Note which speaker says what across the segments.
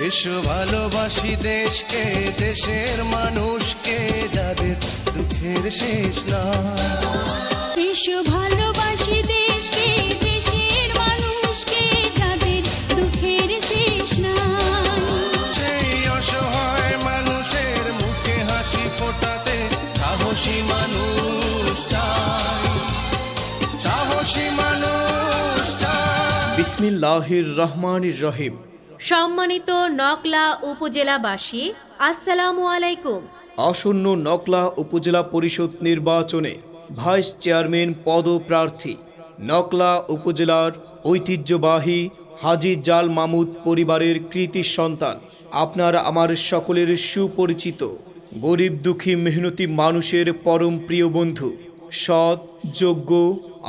Speaker 1: এসো ভালোবাসি দেশকে, দেশের মানুষকে, যাদের দুঃখের শেষ নাই।
Speaker 2: এসো ভালোবাসি দেশকে, দেশের মানুষকে, যাদের দুঃখের শেষ নাই।
Speaker 1: সেই অসহায় মানুষের মুখে হাসি ফোটাতে সাহসী মানুষ চাই, সাহসী মানুষ চাই।
Speaker 3: বিসমিল্লাহির রহমানির রহিম।
Speaker 4: সম্মানিত নকলা উপজেলাবাসী, আসসালামু আলাইকুম।
Speaker 3: আসন্ন নকলা উপজেলা পরিষদ নির্বাচনে ভাইস চেয়ারম্যান পদপ্রার্থী নকলা উপজেলার ঐতিহ্যবাহী হাজী জাল মামুদ পরিবারের কৃতি সন্তান, আপনার আমার সকলের সুপরিচিত গরিব দুঃখী মেহনতি মানুষের পরম প্রিয় বন্ধু, সৎ, যোগ্য,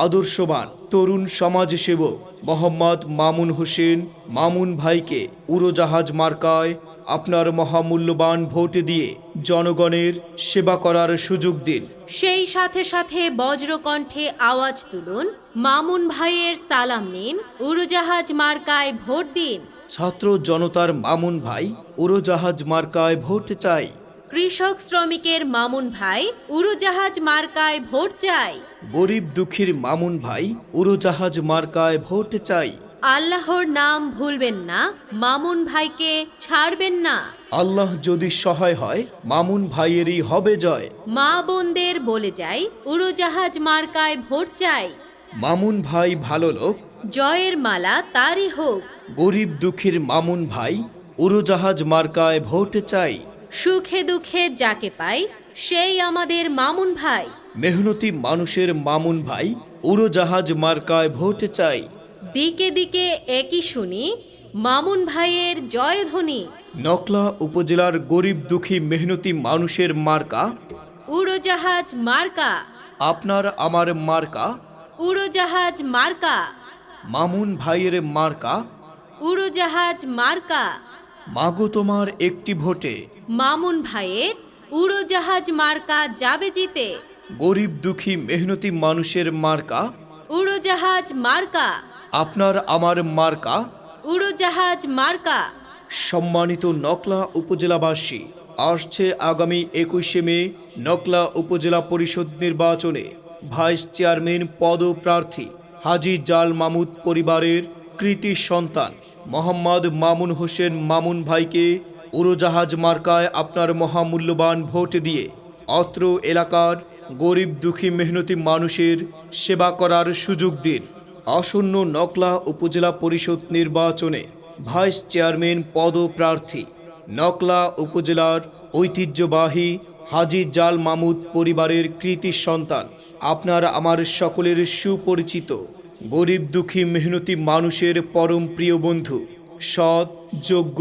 Speaker 3: আদর্শবান তরুণ সমাজসেবক মোহাম্মদ মামুন হোসেন মামুন ভাইকে উড়োজাহাজ মার্কায় আপনার মহামূল্যবান ভোট দিয়ে জনগণের সেবা করার সুযোগ দিন।
Speaker 4: সেই সাথে সাথে বজ্রকণ্ঠে আওয়াজ তুলুন, মামুন ভাইয়ের সালাম নিন, উড়োজাহাজ মার্কায় ভোট দিন।
Speaker 3: ছাত্র জনতার মামুন ভাই উড়োজাহাজ মার্কায় ভোট চাই।
Speaker 4: কৃষক শ্রমিকের মামুন ভাই উড়োজাহাজ মার্কায় ভোট চাই।
Speaker 3: গরিব দুঃখীর মামুন ভাই উড়োজাহাজ মার্কায় ভোট চাই।
Speaker 4: আল্লাহর নাম ভুলবেন না, মামুন ভাইকে ছাড়বেন না।
Speaker 3: আল্লাহ যদি সহায় হয় মামুন ভাইয়েরই হবে জয়।
Speaker 4: মা বোনদের বলে যাই, উড়োজাহাজ মার্কায় ভোট চাই।
Speaker 3: মামুন ভাই ভালো লোক,
Speaker 4: জয়ের মালা তারই হোক।
Speaker 3: গরিব দুঃখীর মামুন ভাই উড়োজাহাজ মার্কায় ভোট চাই।
Speaker 4: সুখে দুঃখে যাকে পাই, সেই আমাদের মামুন ভাই।
Speaker 3: মেহনতি মানুষের মামুন ভাই উড়োজাহাজ মার্কায় ভোট চাই।
Speaker 4: দিকে দিকে একই শুনি, মামুন ভাইয়ের জয়ধ্বনি।
Speaker 3: নকলা উপজেলার গরিব দুঃখী মেহনতি মানুষের মার্কা
Speaker 4: উড়োজাহাজ মার্কা,
Speaker 3: আপনার আমার মার্কা,
Speaker 4: উড়োজাহাজ মার্কা,
Speaker 3: মামুন ভাইয়ের মার্কা।
Speaker 4: উড়োজাহাজ মার্কা।
Speaker 3: মাগো তোমার একটি ভোটে
Speaker 4: মামুন ভাইয়ের উড়োজাহাজ মার্কা যাবে জিতে।
Speaker 3: গরিব দুঃখী মেহনতি মানুষের মার্কা
Speaker 4: উড়োজাহাজ মার্কা,
Speaker 3: আপনার আমার মার্কা।
Speaker 4: উড়োজাহাজ মার্কা।
Speaker 3: সম্মানিত নকলা উপজেলাবাসী, আসছে আগামী 21শে মে নকলা উপজেলা পরিষদ নির্বাচনে ভাইস চেয়ারম্যান পদপ্রার্থী হাজী জাল মামুদ পরিবারের কৃতি সন্তান মোহাম্মদ মামুন হোসেন মামুন ভাইকে উড়োজাহাজ মার্কায় আপনার মহামূল্যবান ভোট দিয়ে অত্র এলাকার গরিব দুঃখী মেহনতি মানুষের সেবা করার সুযোগ দিন। আসন্ন নকলা উপজেলা পরিষদ নির্বাচনে ভাইস চেয়ারম্যান পদপ্রার্থী নকলা উপজেলার ঐতিহ্যবাহী হাজী জাল মামুদ পরিবারের কৃতি সন্তান, আপনার আমার সকলের সুপরিচিত গরিব দুঃখী মেহনতি মানুষের পরম প্রিয় বন্ধু, সৎ, যোগ্য,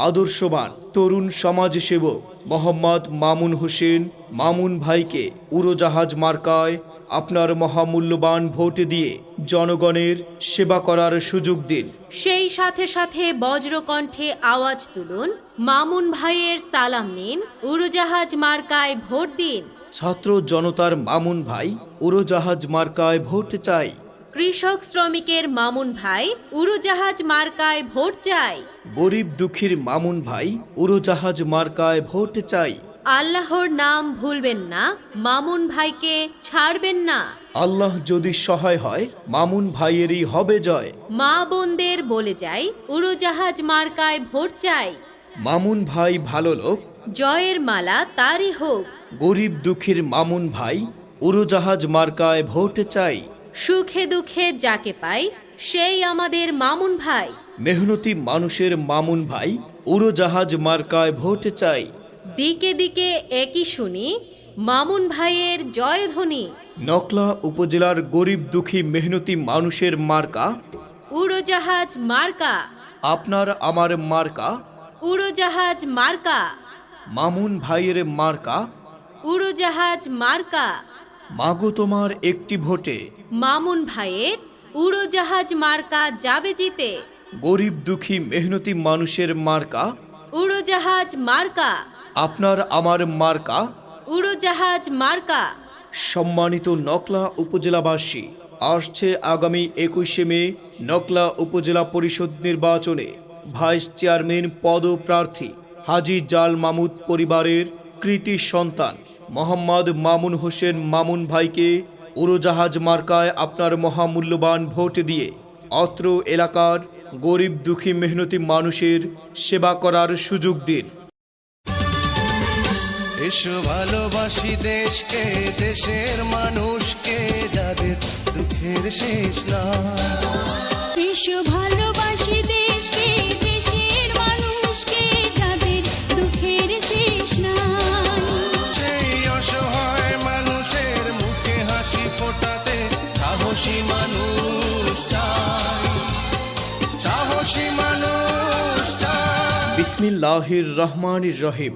Speaker 3: আদর্শবান তরুণ সমাজসেবক মোহাম্মদ মামুন হোসেন মামুন ভাইকে উড়োজাহাজ মার্কায় আপনার মহামূল্যবান ভোট দিয়ে জনগণের সেবা করার সুযোগ দিন।
Speaker 4: সেই সাথে সাথে বজ্রকণ্ঠে আওয়াজ তুলুন, মামুন ভাইয়ের সালাম নিন, উড়োজাহাজ মার্কায় ভোট দিন।
Speaker 3: ছাত্র জনতার মামুন ভাই উড়োজাহাজ মার্কায় ভোট চাই।
Speaker 4: কৃষক শ্রমিকের মামুন ভাই উড়োজাহাজ মার্কায় ভোট চাই।
Speaker 3: গরিব দুঃখীর মামুন ভাই উড়োজাহাজ মার্কায় ভোট চাই।
Speaker 4: আল্লাহর নাম ভুলবেন না, মামুন ভাইকে ছাড়বেন না।
Speaker 3: আল্লাহ যদি সহায় হয় মামুন ভাইয়েরই হবে জয়।
Speaker 4: মা বোনদের বলে যাই, উড়োজাহাজ মার্কায় ভোট চাই।
Speaker 3: মামুন ভাই ভালো লোক,
Speaker 4: জয়ের মালা তারই হোক।
Speaker 3: গরিব দুঃখীর মামুন ভাই উড়োজাহাজ মার্কায় ভোট চাই।
Speaker 4: সুখে দুঃখে যাকে পাই, সেই আমাদের মামুন ভাই।
Speaker 3: মেহনতি মানুষের মামুন ভাই উড়োজাহাজ মার্কায় ভোট চাই।
Speaker 4: দিকে দিকে একই শুনি, মামুন ভাইয়ের জয়ধ্বনি।
Speaker 3: নকলা উপজেলার গরিব দুঃখী মেহনতি মানুষের মার্কা
Speaker 4: উড়োজাহাজ মার্কা,
Speaker 3: আপনার আমার মার্কা।
Speaker 4: উড়োজাহাজ মার্কা,
Speaker 3: মামুন ভাইয়ের মার্কা।
Speaker 4: উড়োজাহাজ মার্কা।
Speaker 3: মাগো তোমার একটি ভোটে
Speaker 4: মামুন ভাইয়ের উড়োজাহাজ মার্কা যাবে জিতে।
Speaker 3: গরিব দুঃখী মেহনতি মানুষের মার্কা
Speaker 4: উড়োজাহাজ মার্কা,
Speaker 3: আপনার আমার মার্কা।
Speaker 4: উড়োজাহাজ মার্কা।
Speaker 3: সম্মানিত নকলা উপজেলাবাসী, আসছে আগামী 21শে মে নকলা উপজেলা পরিষদ নির্বাচনে ভাইস চেয়ারম্যান পদপ্রার্থী হাজী জাল মামুদ পরিবারের কৃতি সন্তান মোহাম্মদ মামুন হোসেন মামুন ভাইকে উড়োজাহাজ মার্কায় আপনার মহামূল্যবান ভোট দিয়ে অত্র এলাকার গরিব দুঃখী মেহনতি মানুষের সেবা করার সুযোগ দিন।
Speaker 1: এসো ভালোবাসি দেশকে, দেশের মানুষকে, যাদের দুঃখের শেষ নাই।
Speaker 2: এসো ভালোবাসি দেশকে, দেশের মানুষকে, যাদের দুঃখের শেষ নাই।
Speaker 1: সেই অসহায় মানুষের মুখে হাসি ফোটাতে সাহসী মানুষ চাই, সাহসী মানুষ চাই।
Speaker 3: বিসমিল্লাহির রহমানির রহিম।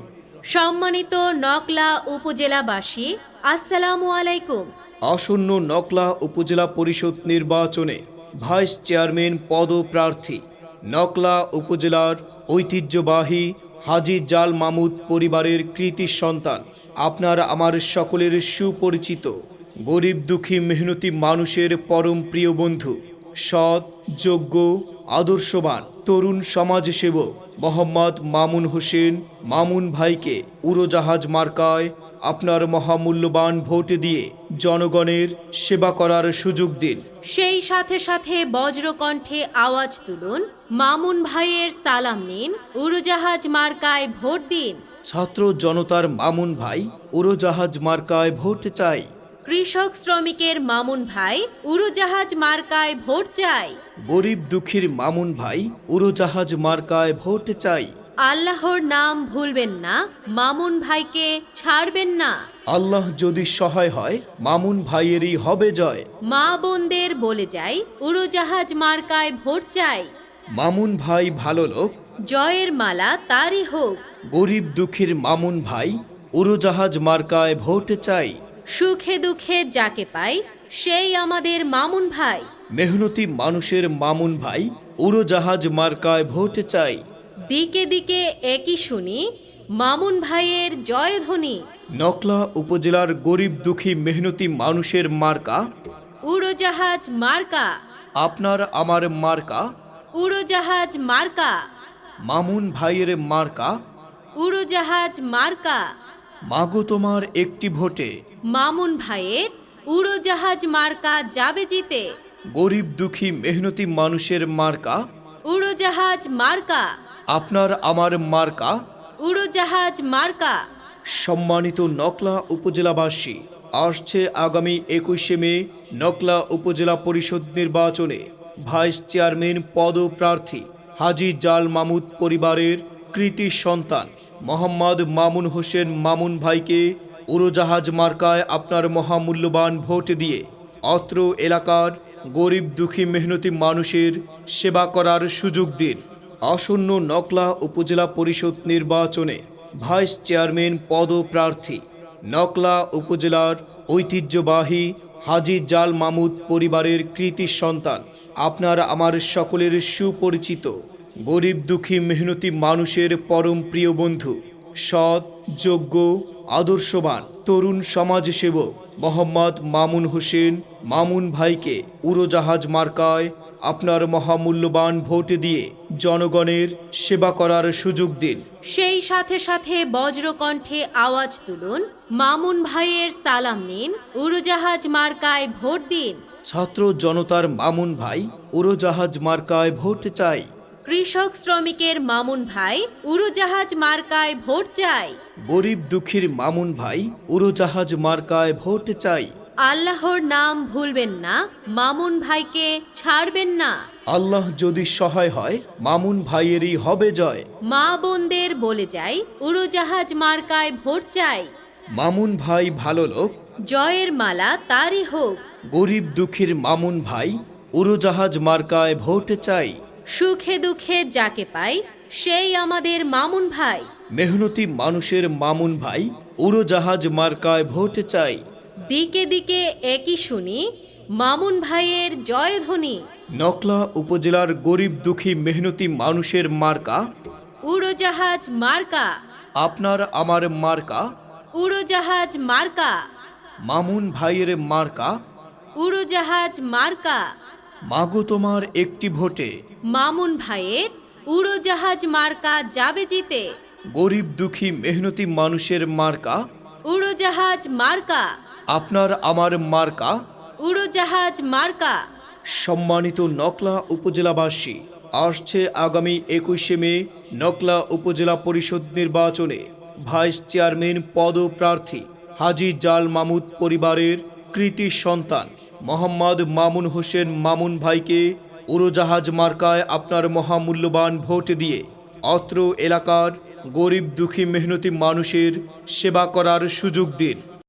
Speaker 4: সম্মানিত নকলা উপজেলাবাসী, আসসালামু আলাইকুম।
Speaker 3: আসন্ন নকলা উপজেলা পরিষদ নির্বাচনে ভাইস চেয়ারম্যান পদপ্রার্থী নকলা উপজেলার ঐতিহ্যবাহী হাজী জাল মামুদ পরিবারের কৃতি সন্তান আপনার আমার সকলের সুপরিচিত গরিব দুঃখী মেহনতি মানুষের পরম প্রিয় বন্ধু, সৎ, যোগ্য, আদর্শবান তরুণ সমাজসেবক মোহাম্মদ মামুন হোসেন মামুন ভাইকে উড়োজাহাজ মার্কায় আপনার মহামূল্যবান ভোট দিয়ে জনগণের সেবা করার সুযোগ দিন।
Speaker 4: সেই সাথে সাথে বজ্রকণ্ঠে আওয়াজ তুলুন, মামুন ভাইয়ের সালাম নিন, উড়োজাহাজ মার্কায় ভোট দিন।
Speaker 3: ছাত্র জনতার মামুন ভাই উড়োজাহাজ মার্কায় ভোট চাই।
Speaker 4: কৃষক শ্রমিকের মামুন ভাই উড়োজাহাজ মার্কায় ভোট চাই।
Speaker 3: গরিব দুঃখীর মামুন ভাই উড়োজাহাজ মার্কায় ভোট চাই।
Speaker 4: আল্লাহর নাম ভুলবেন না, মামুন ভাইকে ছাড়বেন না।
Speaker 3: আল্লাহ যদি সহায় হয় মামুন ভাইয়েরই হবে জয়।
Speaker 4: মা বোনদের বলে যাই, উড়োজাহাজ মার্কায় ভোট চাই।
Speaker 3: মামুন ভাই ভালো লোক,
Speaker 4: জয়ের মালা তারই হোক।
Speaker 3: গরিব দুঃখীর মামুন ভাই উড়োজাহাজ মার্কায় ভোট চাই।
Speaker 4: সুখে দুঃখে যাকে পাই, সেই আমাদের মামুন ভাই।
Speaker 3: মেহনতি মানুষের মামুন ভাই উড়োজাহাজ মার্কায় ভোট চাই।
Speaker 4: দিকে দিকে একই শুনি, মামুন ভাইয়ের জয়ধ্বনি।
Speaker 3: নকলা উপজেলার গরিব দুঃখী মেহনতি মানুষের মার্কা
Speaker 4: উড়োজাহাজ মার্কা,
Speaker 3: আপনার আমার মার্কা,
Speaker 4: উড়োজাহাজ মার্কা,
Speaker 3: মামুন ভাইয়ের মার্কা।
Speaker 4: উড়োজাহাজ মার্কা।
Speaker 3: মাগো তোমার একটি ভোটে
Speaker 4: মামুন ভাইয়ের উড়োজাহাজ মার্কা যাবে জিতে।
Speaker 3: গরিব দুঃখী মেহনতি মানুষের মার্কা
Speaker 4: উড়োজাহাজ মার্কা,
Speaker 3: আপনার আমার মার্কা।
Speaker 4: উড়োজাহাজ মার্কা।
Speaker 3: সম্মানিত নকলা উপজেলাবাসী, আসছে আগামী 21শে মে নকলা উপজেলা পরিষদ নির্বাচনে ভাইস চেয়ারম্যান পদপ্রার্থী হাজী জাল মামুদ পরিবারের কৃতি সন্তান মোহাম্মদ মামুন হোসেন মামুন ভাইকে উড়োজাহাজ মার্কায় আপনার মহামূল্যবান ভোট দিয়ে অত্র এলাকার গরিব দুঃখী মেহনতি মানুষের সেবা করার সুযোগ দিন। আসন্ন নকলা উপজেলা পরিষদ নির্বাচনে ভাইস চেয়ারম্যান পদপ্রার্থী নকলা উপজেলার ঐতিহ্যবাহী হাজী জাল মামুদ পরিবারের কৃতি সন্তান আপনার আমার সকলের সুপরিচিত গরিব দুঃখী মেহনতি মানুষের পরম প্রিয় বন্ধু, সৎ, যোগ্য, আদর্শবান তরুণ সমাজসেবক মোহাম্মদ মামুন হোসেন মামুন ভাইকে উড়োজাহাজ মার্কায় আপনার মহামূল্যবান ভোট দিয়ে জনগণের সেবা করার সুযোগ দিন।
Speaker 4: সেই সাথে সাথে বজ্রকণ্ঠে আওয়াজ তুলুন, মামুন ভাইয়ের সালাম নিন, উড়োজাহাজ মার্কায় ভোট দিন।
Speaker 3: ছাত্র জনতার মামুন ভাই উড়োজাহাজ মার্কায় ভোট চাই।
Speaker 4: কৃষক শ্রমিকের মামুন ভাই উড়োজাহাজ মার্কায় ভোট চাই।
Speaker 3: গরিব দুঃখীর মামুন ভাই উড়োজাহাজ মার্কায় ভোট চাই।
Speaker 4: আল্লাহর নাম ভুলবেন না, মামুন ভাইকে ছাড়বেন না।
Speaker 3: আল্লাহ যদি সহায় হয় মামুন ভাইয়েরই হবে জয়।
Speaker 4: মা বোনদের বলে যাই, উড়োজাহাজ মার্কায় ভোট চাই।
Speaker 3: মামুন ভাই ভালো লোক,
Speaker 4: জয়ের মালা তারই হোক।
Speaker 3: গরিব দুঃখীর মামুন ভাই উড়োজাহাজ মার্কায় ভোট চাই।
Speaker 4: সুখে দুঃখে যাকে পাই, সেই আমাদের মামুন ভাই।
Speaker 3: মেহনতি মানুষের মামুন ভাই উড়োজাহাজ মার্কায় ভোট চাই।
Speaker 4: দিকে দিকে একই শুনি, মামুন ভাইয়ের জয়ধ্বনি।
Speaker 3: নকলা উপজেলার গরিব দুঃখী মেহনতি মানুষের মার্কা
Speaker 4: উড়োজাহাজ মার্কা,
Speaker 3: আপনার আমার মার্কা।
Speaker 4: উড়োজাহাজ মার্কা,
Speaker 3: মামুন ভাইয়ের মার্কা।
Speaker 4: উড়োজাহাজ মার্কা।
Speaker 3: মাগো তোমার একটি ভোটে
Speaker 4: মামুন ভাইয়ের উড়োজাহাজ মার্কা যাবে জিতে।
Speaker 3: গরিব দুঃখী মেহনতি মানুষের মার্কা,
Speaker 4: উড়োজাহাজ মার্কা,
Speaker 3: আপনার আমার মার্কা।
Speaker 4: উড়োজাহাজ মার্কা।
Speaker 3: সম্মানিত নকলা উপজেলাবাসী, আসছে আগামী 21শে মে নকলা উপজেলা পরিষদ নির্বাচনে ভাইস চেয়ারম্যান পদপ্রার্থী হাজী জাল মামুদ পরিবারের কৃতি সন্তান মোহাম্মদ মামুন হোসেন মামুন ভাইকে উড়োজাহাজ মার্কায় আপনার মহামূল্যবান ভোট দিয়ে অত্র এলাকার গরিব দুঃখী মেহনতি মানুষের সেবা করার সুযোগ দিন।